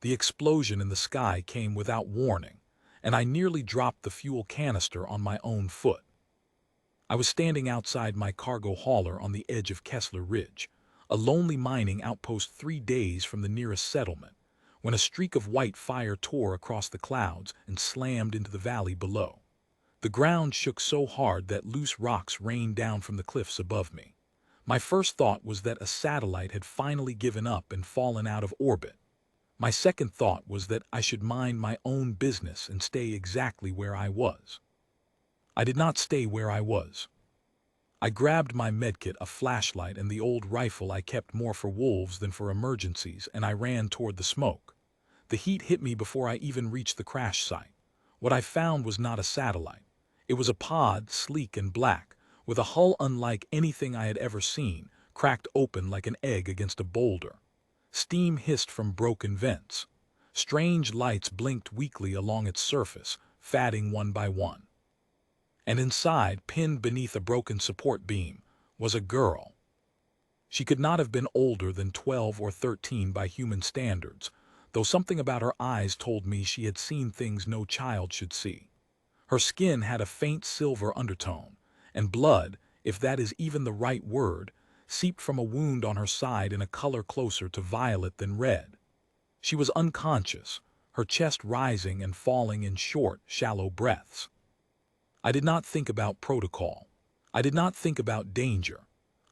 The explosion in the sky came without warning, and I nearly dropped the fuel canister on my own foot. I was standing outside my cargo hauler on the edge of Kessler Ridge, a lonely mining outpost 3 days from the nearest settlement, when a streak of white fire tore across the clouds and slammed into the valley below. The ground shook so hard that loose rocks rained down from the cliffs above me. My first thought was that a satellite had finally given up and fallen out of orbit. My second thought was that I should mind my own business and stay exactly where I was. I did not stay where I was. I grabbed my medkit, a flashlight, and the old rifle I kept more for wolves than for emergencies, and I ran toward the smoke. The heat hit me before I even reached the crash site. What I found was not a satellite. It was a pod, sleek and black, with a hull unlike anything I had ever seen, cracked open like an egg against a boulder. Steam hissed from broken vents. Strange lights blinked weakly along its surface, fading one by one. And inside, pinned beneath a broken support beam, was a girl. She could not have been older than 12 or 13 by human standards, though something about her eyes told me she had seen things no child should see. Her skin had a faint silver undertone, and blood, if that is even the right word, seeped from a wound on her side in a color closer to violet than red. She was unconscious, her chest rising and falling in short, shallow breaths. I did not think about protocol. I did not think about danger.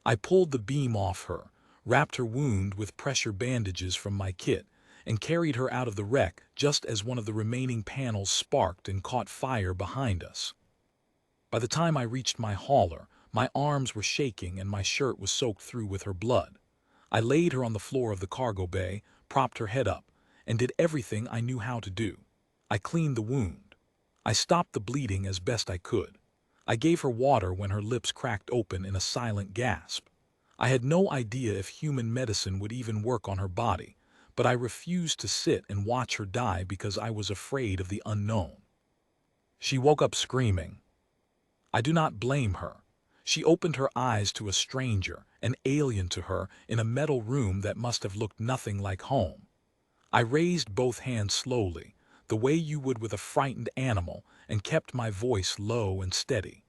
I pulled the beam off her, wrapped her wound with pressure bandages from my kit, and carried her out of the wreck just as one of the remaining panels sparked and caught fire behind us. By the time I reached my hauler, my arms were shaking and my shirt was soaked through with her blood. I laid her on the floor of the cargo bay, propped her head up, and did everything I knew how to do. I cleaned the wound. I stopped the bleeding as best I could. I gave her water when her lips cracked open in a silent gasp. I had no idea if human medicine would even work on her body, but I refused to sit and watch her die because I was afraid of the unknown. She woke up screaming. I do not blame her. She opened her eyes to a stranger, an alien to her, in a metal room that must have looked nothing like home. I raised both hands slowly, the way you would with a frightened animal, and kept my voice low and steady.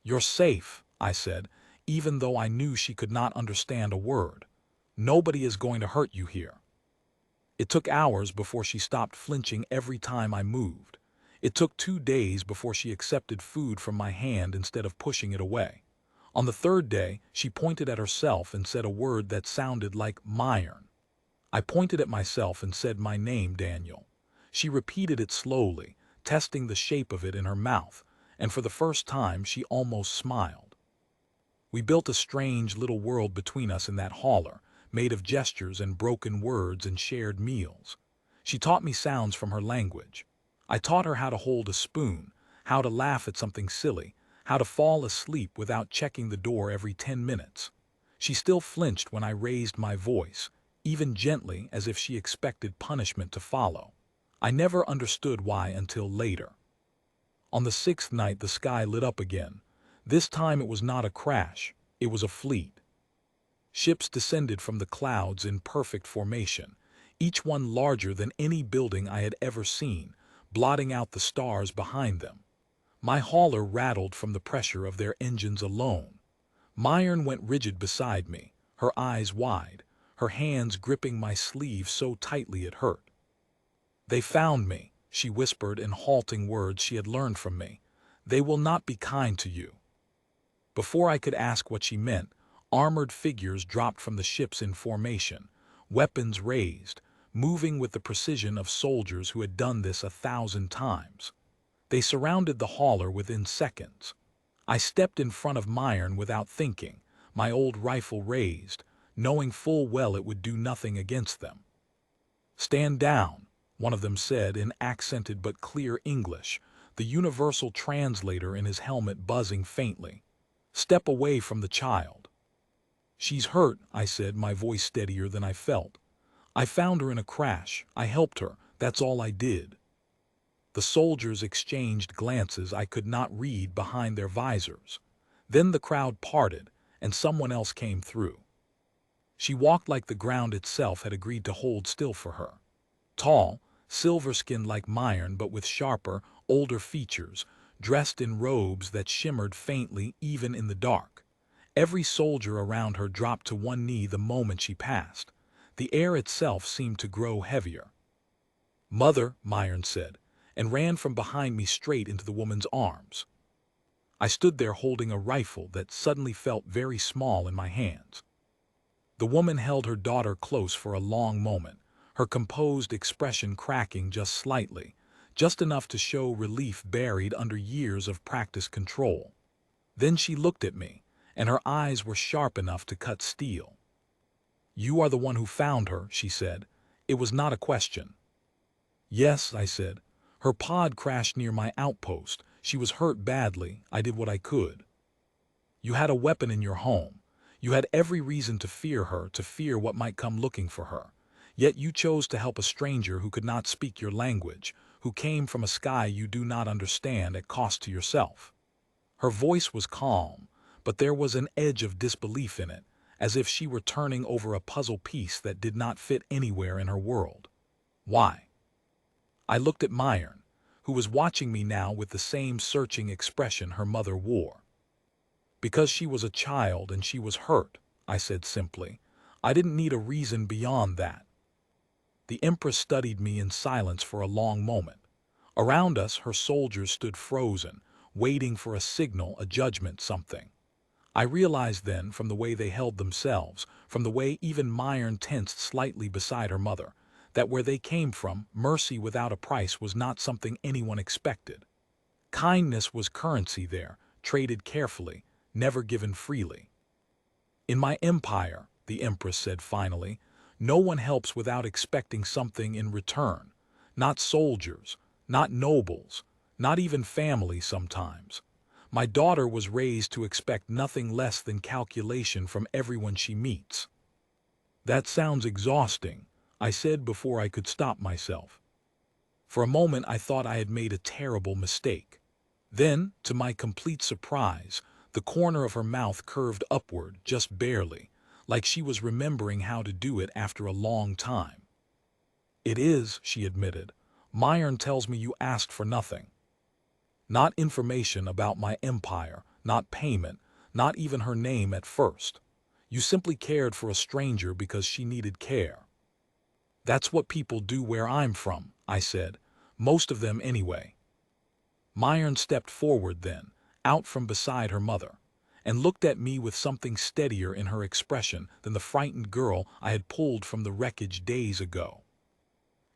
"You're safe," I said, even though I knew she could not understand a word. "Nobody is going to hurt you here." It took hours before she stopped flinching every time I moved. It took 2 days before she accepted food from my hand instead of pushing it away. On the third day, she pointed at herself and said a word that sounded like "Myron." I pointed at myself and said my name, Daniel. She repeated it slowly, testing the shape of it in her mouth, and for the first time she almost smiled. We built a strange little world between us in that hauler, made of gestures and broken words and shared meals. She taught me sounds from her language. I taught her how to hold a spoon, how to laugh at something silly, how to fall asleep without checking the door every 10 minutes. She still flinched when I raised my voice, even gently, as if she expected punishment to follow. I never understood why until later. On the 6th night the sky lit up again. This time it was not a crash, it was a fleet. Ships descended from the clouds in perfect formation, each one larger than any building I had ever seen, blotting out the stars behind them. My hauler rattled from the pressure of their engines alone. Myron went rigid beside me, her eyes wide, her hands gripping my sleeve so tightly it hurt. "They found me," she whispered in halting words she had learned from me. "They will not be kind to you." Before I could ask what she meant, armored figures dropped from the ships in formation, weapons raised, moving with the precision of soldiers who had done this 1,000 times. They surrounded the hauler within seconds. I stepped in front of Myron without thinking, my old rifle raised, knowing full well it would do nothing against them. "Stand down," one of them said in accented but clear English, the universal translator in his helmet buzzing faintly. "Step away from the child." "She's hurt," I said, my voice steadier than I felt. "I found her in a crash. I helped her. That's all I did." The soldiers exchanged glances I could not read behind their visors. Then the crowd parted, and someone else came through. She walked like the ground itself had agreed to hold still for her. Tall, silver-skinned like Myron but with sharper, older features, dressed in robes that shimmered faintly even in the dark. Every soldier around her dropped to one knee the moment she passed. The air itself seemed to grow heavier. "Mother," Myron said, and ran from behind me straight into the woman's arms. I stood there holding a rifle that suddenly felt very small in my hands. The woman held her daughter close for a long moment, her composed expression cracking just slightly, just enough to show relief buried under years of practiced control. Then she looked at me, and her eyes were sharp enough to cut steel. "You are the one who found her," she said. It was not a question. "Yes," I said. "Her pod crashed near my outpost. She was hurt badly. I did what I could." "You had a weapon in your home. You had every reason to fear her, to fear what might come looking for her. Yet you chose to help a stranger who could not speak your language, who came from a sky you do not understand at cost to yourself." Her voice was calm, but there was an edge of disbelief in it, as if she were turning over a puzzle piece that did not fit anywhere in her world. "Why?" I looked at Myron, who was watching me now with the same searching expression her mother wore. "Because she was a child and she was hurt," I said simply. "I didn't need a reason beyond that." The Empress studied me in silence for a long moment. Around us, her soldiers stood frozen, waiting for a signal, a judgment, something. I realized then, from the way they held themselves, from the way even Myron tensed slightly beside her mother, that where they came from, mercy without a price was not something anyone expected. Kindness was currency there, traded carefully, never given freely. "In my empire," the Empress said finally, "no one helps without expecting something in return. Not soldiers, not nobles, not even family sometimes. My daughter was raised to expect nothing less than calculation from everyone she meets." "That sounds exhausting," I said before I could stop myself. For a moment I thought I had made a terrible mistake. Then, to my complete surprise, the corner of her mouth curved upward, just barely, like she was remembering how to do it after a long time. "It is," she admitted. "Myron tells me you asked for nothing. Not information about my empire, not payment, not even her name at first. You simply cared for a stranger because she needed care." "That's what people do where I'm from," I said. "Most of them anyway." Myron stepped forward then, out from beside her mother, and looked at me with something steadier in her expression than the frightened girl I had pulled from the wreckage days ago.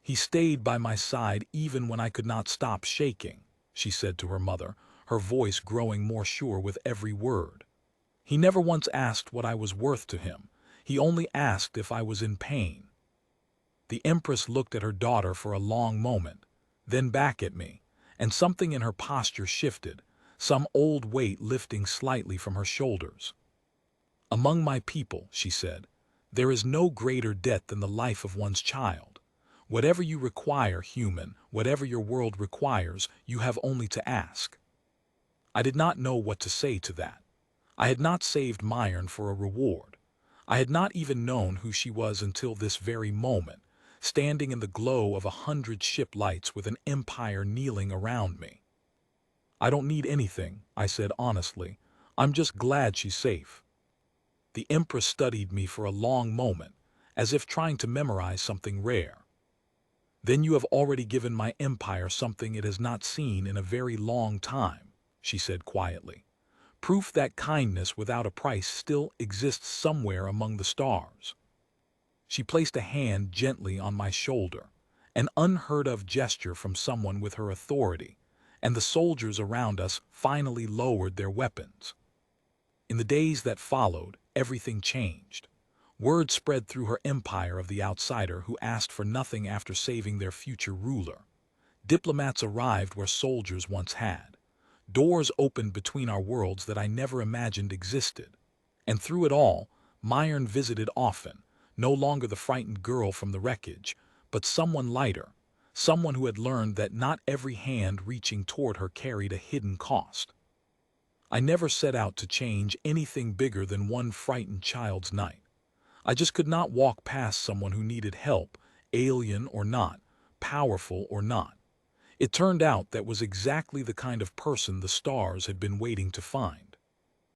"He stayed by my side even when I could not stop shaking," she said to her mother, her voice growing more sure with every word. "He never once asked what I was worth to him. He only asked if I was in pain." The Empress looked at her daughter for a long moment, then back at me, and something in her posture shifted, some old weight lifting slightly from her shoulders. "Among my people," she said, "there is no greater debt than the life of one's child. Whatever you require, human, whatever your world requires, you have only to ask." I did not know what to say to that. I had not saved Myron for a reward. I had not even known who she was until this very moment, standing in the glow of 100 ship lights with an empire kneeling around me. "I don't need anything," I said honestly. "I'm just glad she's safe." The Empress studied me for a long moment, as if trying to memorize something rare. "Then you have already given my empire something it has not seen in a very long time," she said quietly. "Proof that kindness without a price still exists somewhere among the stars." She placed a hand gently on my shoulder, an unheard-of gesture from someone with her authority, and the soldiers around us finally lowered their weapons. In the days that followed, everything changed. Word spread through her empire of the outsider who asked for nothing after saving their future ruler. Diplomats arrived where soldiers once had. Doors opened between our worlds that I never imagined existed. And through it all, Myron visited often, no longer the frightened girl from the wreckage, but someone lighter, someone who had learned that not every hand reaching toward her carried a hidden cost. I never set out to change anything bigger than one frightened child's night. I just could not walk past someone who needed help, alien or not, powerful or not. It turned out that was exactly the kind of person the stars had been waiting to find.